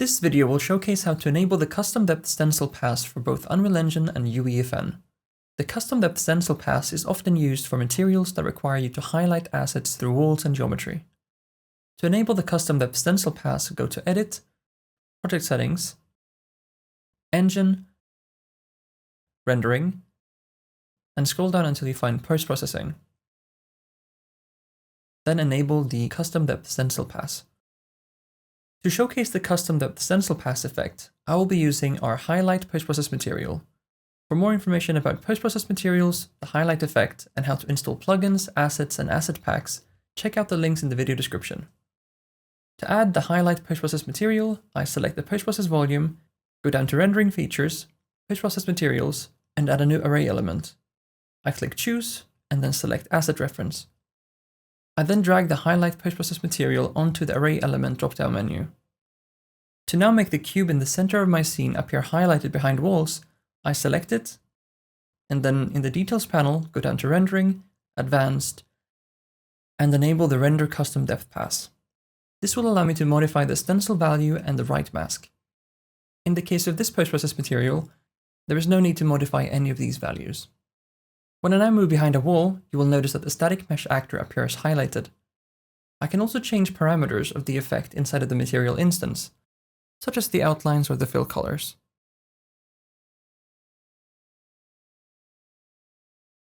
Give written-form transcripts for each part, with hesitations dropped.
This video will showcase how to enable the Custom Depth Stencil Pass for both Unreal Engine and UEFN. The Custom Depth Stencil Pass is often used for materials that require you to highlight assets through walls and geometry. To enable the Custom Depth Stencil Pass, go to Edit, Project Settings, Engine, Rendering, and scroll down until you find Post-Processing. Then enable the Custom Depth Stencil Pass. To showcase the Custom Depth Stencil Pass effect, I will be using our Highlight Post-Process material. For more information about post-process materials, the highlight effect, and how to install plugins, assets, and asset packs, check out the links in the video description. To add the highlight post-process material, I select the post-process volume, go down to Rendering Features, Post-Process Materials, and add a new array element. I click Choose, and then select Asset Reference. I then drag the highlight post-process material onto the array element drop-down menu. To now make the cube in the center of my scene appear highlighted behind walls, I select it, and then in the Details panel, go down to Rendering, Advanced, and enable the Render Custom Depth Pass. This will allow me to modify the stencil value and the right mask. In the case of this post-process material, there is no need to modify any of these values. When I now move behind a wall, you will notice that the static mesh actor appears highlighted. I can also change parameters of the effect inside of the material instance, such as the outlines or the fill colors.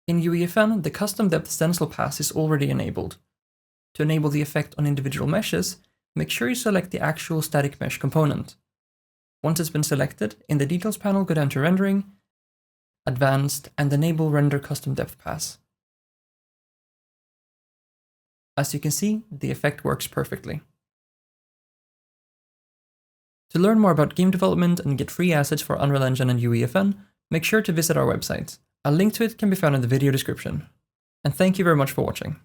In UEFN, the Custom Depth Stencil Pass is already enabled. To enable the effect on individual meshes, make sure you select the actual static mesh component. Once it's been selected, in the Details panel, go down to Rendering, Advanced, and enable Render Custom Depth Pass. As you can see, the effect works perfectly. To learn more about game development and get free assets for Unreal Engine and UEFN, make sure to visit our website. A link to it can be found in the video description. And thank you very much for watching.